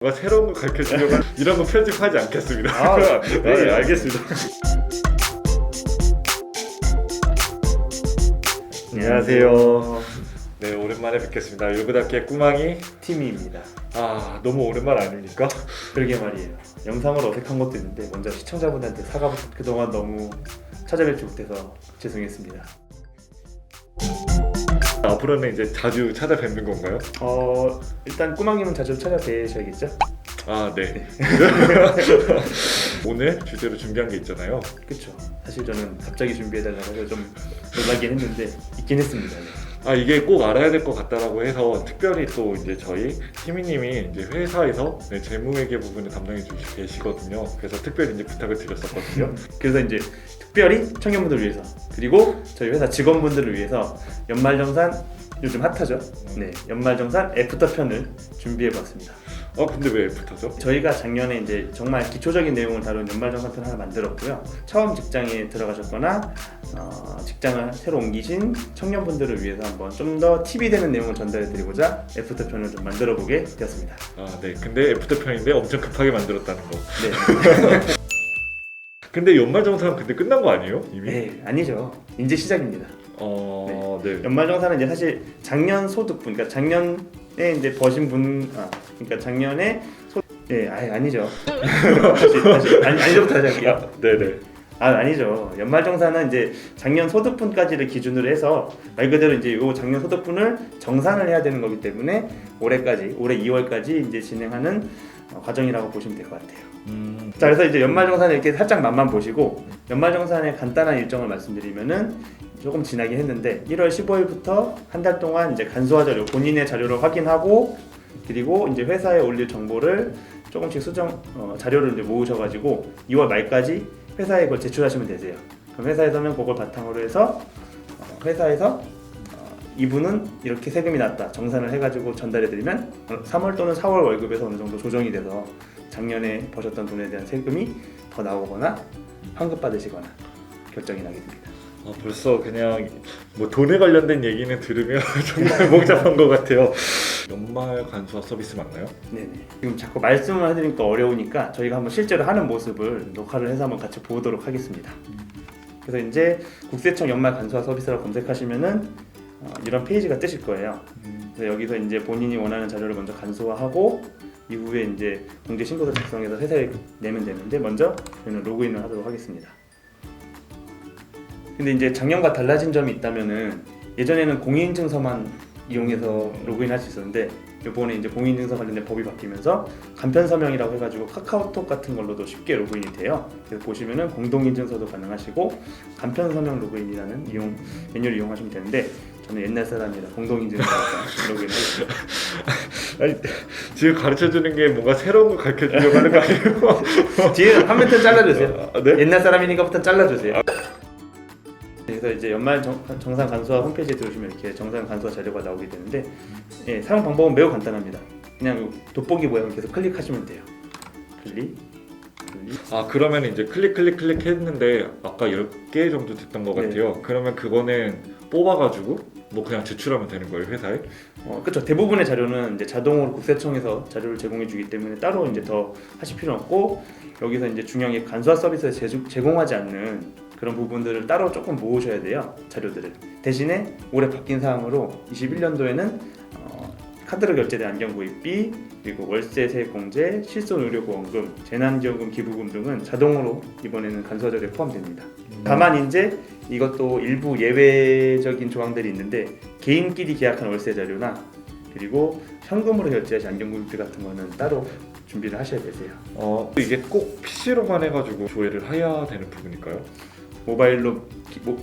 뭔가 새로운 거 가르쳐주려면 이런 거 편집하지 않겠습니다. 네, 알겠습니다. 안녕하세요. 네, 오랜만에 뵙겠습니다. 요그다키의 꾸망이 티미입니다. 너무 오랜만 아닙니까? 그러게 말이에요. 영상으로 어색한 것도 있는데 먼저 시청자분들한테 사과부터 그동안 너무 찾아뵙지 못해서 죄송했습니다. 앞으로는 이제 자주 찾아뵙는 건가요? 일단 꾸망님은 자주 찾아뵈셔야겠죠? 네. 오늘 주제로 준비한 게 있잖아요. 그쵸. 사실 저는 갑자기 준비해달라고 해서 좀 놀라긴 했는데 있긴 했습니다. 네. 이게 꼭 알아야 될 것 같다라고 해서 특별히 또 이제 저희 티미님이 이제 회사에서 재무회계 부분을 담당해 주시고 계시거든요. 그래서 특별히 이제 부탁을 드렸었거든요. 그래서 이제 특별히 청년분들을 위해서 그리고 저희 회사 직원분들을 위해서 연말정산 요즘 핫하죠? 네, 연말정산 애프터편을 준비해봤습니다. 근데 왜 애프터죠? 저희가 작년에 이제 정말 기초적인 내용을 다룬 연말정산편 하나 만들었고요. 처음 직장에 들어가셨거나 직장을 새로 옮기신 청년분들을 위해서 한번 좀 더 팁이 되는 내용을 전달해드리고자 애프터편을 좀 만들어보게 되었습니다. 네. 근데 애프터편인데 엄청 급하게 만들었다는 거. 네. 근데 연말정산 근데 끝난 거 아니에요? 이미? 네, 아니죠. 이제 시작입니다. 네. 연말정산은 이제 사실 작년 소득분, 그러니까 작년에 이제 버신 분, 그러니까 작년에 아니죠. 아니죠부터 다시 할게요. 네네. 아니죠. 연말정산은 이제 작년 소득분까지를 기준으로 해서 말 그대로 이제 요 작년 소득분을 정산을 해야 되는 거기 때문에 올해 2월까지 이제 진행하는 과정이라고 보시면 될 것 같아요. 자, 그래서 이제 연말정산을 이렇게 살짝 맛만 보시고 연말정산의 간단한 일정을 말씀드리면은 조금 지나긴 했는데 1월 15일부터 한 달 동안 이제 간소화 자료, 본인의 자료를 확인하고 그리고 이제 회사에 올릴 정보를 조금씩 자료를 이제 모으셔가지고 2월 말까지 회사에 그걸 제출하시면 되세요. 그럼 회사에서는 그걸 바탕으로 해서 회사에서 이분은 이렇게 세금이 났다 정산을 해가지고 전달해드리면 3월 또는 4월 월급에서 어느 정도 조정이 돼서 작년에 버셨던 돈에 대한 세금이 더 나오거나 환급 받으시거나 결정이 나게 됩니다. 벌써 그냥 뭐 돈에 관련된 얘기는 들으면 정말 복잡한 것 같아요. 연말 간소화 서비스 맞나요? 네네. 지금 자꾸 말씀을 해드리니까 어려우니까 저희가 한번 실제로 하는 모습을 녹화를 해서 한번 같이 보도록 하겠습니다. 그래서 이제 국세청 연말 간소화 서비스라고 검색하시면은 이런 페이지가 뜨실 거예요. 그래서 여기서 이제 본인이 원하는 자료를 먼저 간소화하고 이후에 이제 공제 신고서 작성해서 회사에 내면 되는데 먼저 저희는 로그인을 하도록 하겠습니다. 근데 이제 작년과 달라진 점이 있다면은 예전에는 공인인증서만 이용해서 로그인할 수 있었는데 이번에 이제 공인인증서 관련된 법이 바뀌면서 간편서명이라고 해가지고 카카오톡 같은 걸로도 쉽게 로그인이 돼요. 그래서 보시면은 공동인증서도 가능하시고 간편서명 로그인이라는 메뉴를 이용하시면 되는데 저는 옛날 사람이라 공동인증서니까 로그인 하겠습니다. 아니 지금 가르쳐주는 게 뭔가 새로운 거 가르쳐주려고 하는 거 아니에요? 뒤에 한 멘트 잘라주세요. 네? 옛날 사람이니까부터 잘라주세요. 그래서 이제 연말 정산 간소화 홈페이지에 들어오시면 이렇게 정산 간소화 자료가 나오게 되는데 사용 방법은 매우 간단합니다. 그냥 돋보기 모양을 계속 클릭하시면 돼요. 클릭. 그러면 이제 클릭 했는데 아까 10개 정도 됐던 것 같아요. 네. 그러면 그거는 뽑아가지고 뭐 그냥 제출하면 되는 거예요, 회사에? 그렇죠. 대부분의 자료는 이제 자동으로 국세청에서 자료를 제공해주기 때문에 따로 이제 더 하실 필요는 없고 여기서 이제 중요한 게 간소화 서비스에 제공하지 않는 그런 부분들을 따로 조금 모으셔야 돼요, 자료들을. 대신에 올해 바뀐 사항으로 21년도에는 카드로 결제된 안경구입비, 그리고 월세 세액공제, 실손의료보험금, 재난지원금 기부금 등은 자동으로 이번에는 간소화 자료에 포함됩니다. 다만 이제 이것도 일부 예외적인 조항들이 있는데 개인끼리 계약한 월세 자료나 그리고 현금으로 결제하신 안경구입비 같은 거는 따로 준비를 하셔야 되세요. 이게 꼭 PC로만 해가지고 조회를 해야 되는 부분일까요? 모바일로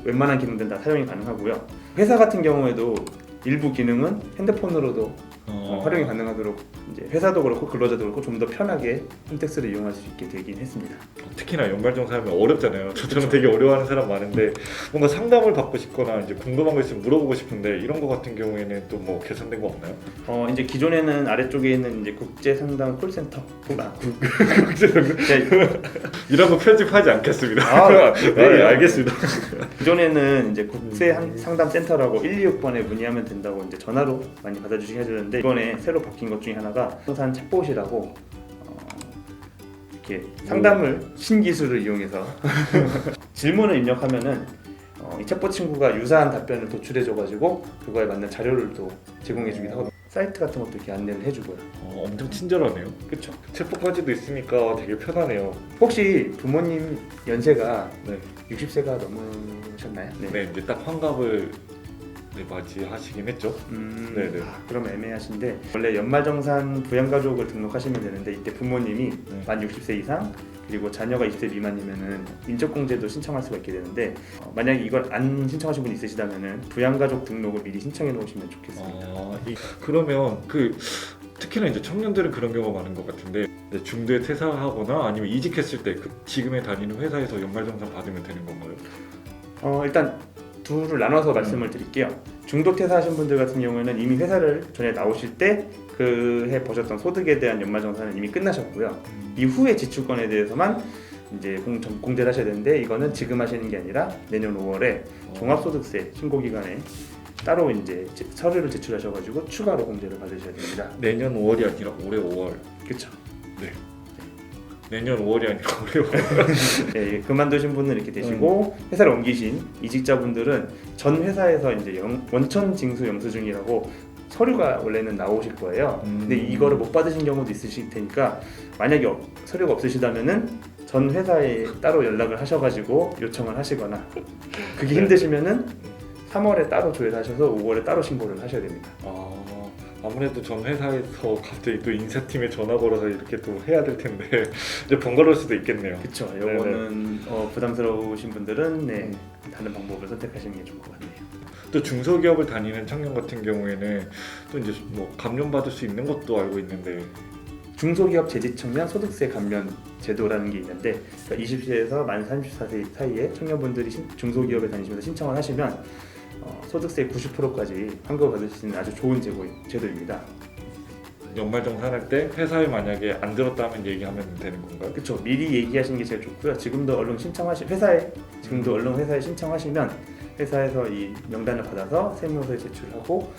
웬만한 기능들은 다 사용이 가능하고요. 회사 같은 경우에도 일부 기능은 핸드폰으로도 활용이 가능하도록 이제 회사도 그렇고 근로자도 그렇고 좀 더 편하게 홈택스를 이용할 수 있게 되긴 했습니다. 특히나 연말정산하면 어렵잖아요. 저처럼 되게 어려워하는 사람 많은데 뭔가 상담을 받고 싶거나 이제 궁금한 거 있으면 물어보고 싶은데 이런 거 같은 경우에는 또 뭐 개선된 거 없나요? 이제 기존에는 아래쪽에 있는 이제 국제상담 콜센터 국제상담 이런 거 편집하지 않겠습니다. 네, 알겠습니다. 기존에는 이제 국세 상담 센터라고 126번에 문의하면 된다고 이제 전화로 많이 받아주시게 해주는데 이번에 새로 바뀐 것 중에 하나가 하나가 부동산 챗봇이라고 이렇게 상담을 신기술을 이용해서 질문을 입력하면은 이 챗봇 친구가 유사한 답변을 도출해줘가지고 그거에 맞는 자료를 또 제공해주기도 하고 사이트 같은 것도 이렇게 안내를 해주고요. 엄청 친절하네요. 그렇죠. 챗봇까지도 있으니까 되게 편하네요. 혹시 부모님 연세가 네. 60세가 넘으셨나요? 네, 이제 딱 환갑을 맞이하시긴 했죠. 네네. 그럼 애매하신데 원래 연말정산 부양가족을 등록하시면 되는데 이때 부모님이 만 60세 이상 그리고 자녀가 20세 미만이면은 인적공제도 신청할 수가 있게 되는데 만약에 이걸 안 신청하신 분이 있으시다면은 부양가족 등록을 미리 신청해 놓으시면 좋겠습니다. 그러면 특히나 이제 청년들은 그런 경우가 많은 것 같은데 이제 중도에 퇴사하거나 아니면 이직했을 때 지금에 다니는 회사에서 연말정산 받으면 되는 건가요? 일단 둘을 나눠서 말씀을 드릴게요. 중도 퇴사하신 분들 같은 경우에는 이미 회사를 전에 나오실 때 그 해 버셨던 소득에 대한 연말정산은 이미 끝나셨고요. 이후의 지출권에 대해서만 이제 공제를 하셔야 되는데 이거는 지금 하시는 게 아니라 내년 5월에 종합소득세 신고 기간에 따로 이제 서류를 제출하셔가지고 추가로 공제를 받으셔야 됩니다. 내년 5월이 아니라 올해 5월. 그렇죠. 네. 내년 5월이 아니라 올해 5월. 네, 그만두신 분은 이렇게 되시고 회사를 옮기신 이직자분들은 전 회사에서 이제 원천 징수 영수증이라고 서류가 원래는 나오실 거예요. 근데 이거를 못 받으신 경우도 있으실 테니까 만약에 서류가 없으시다면은 전 회사에 따로 연락을 하셔가지고 요청을 하시거나 그게 힘드시면은 3월에 따로 조회하셔서 5월에 따로 신고를 하셔야 됩니다. 아무래도 전 회사에서 갑자기 또 인사팀에 전화 걸어서 이렇게 또 해야 될 텐데 이제 번거로울 수도 있겠네요. 그렇죠. 요거는 부담스러우신 분들은 다른 방법을 선택하시는 게 좋을 것 같네요. 또 중소기업을 다니는 청년 같은 경우에는 또 이제 뭐 감면 받을 수 있는 것도 알고 있는데 중소기업 재직청년 소득세 감면 제도라는 게 있는데 그러니까 20세에서 만 34세 사이에 청년분들이 중소기업에 다니시면서 신청을 하시면 소득세 90%까지 환급을 받을 수 있는 아주 좋은 제도입니다. 연말정산할 때 회사에 만약에 안 들었다면 얘기하면 되는 건가요? 그렇죠. 미리 얘기하시는 게 제일 좋고요. 지금도 얼른 회사에 신청하시면 회사에서 이 명단을 받아서 세무서에 제출하고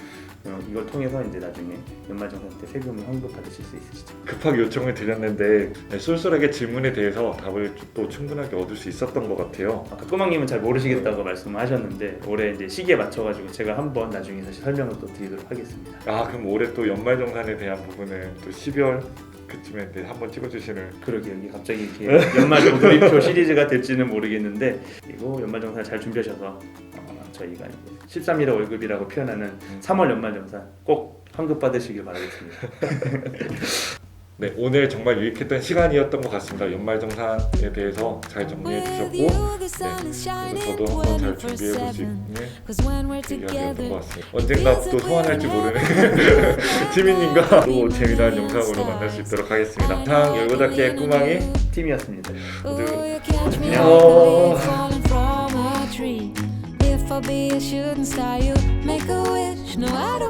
이걸 통해서 이제 나중에 연말정산 때 세금을 환급 받으실 수 있으시죠. 급하게 요청을 드렸는데 쏠쏠하게 질문에 대해서 답을 또 충분하게 얻을 수 있었던 것 같아요. 아까 꼬막님은 잘 모르시겠다고 말씀하셨는데 올해 이제 시기에 맞춰가지고 제가 한번 나중에 다시 설명을 또 드리도록 하겠습니다. 그럼 올해 또 연말정산에 대한 부분은 또 12월 그쯤에 한번 찍어주시는. 그러게요. 이게 갑자기 이렇게 연말 도입표 시리즈가 될지는 모르겠는데 그리고 연말정산을 잘 준비하셔서 저희가 13일의 월급이라고 표현하는 3월 연말정산 꼭 환급 받으시길 바라겠습니다. 네, 오늘 정말 유익했던 시간이었던 것 같습니다. 연말정산에 대해서 잘 정리해 주셨고 그래서 저도 한번 잘 준비해 볼 수 있는 계기가 것 같습니다. 언젠가 또 소환할지 모르는 티미님과 또 재미난 영상으로 만날 수 있도록 하겠습니다. 항상 열고닫기의 꾸망이 팀이었습니다. 모두 If I be a shooting star, you make a wish. No, I don't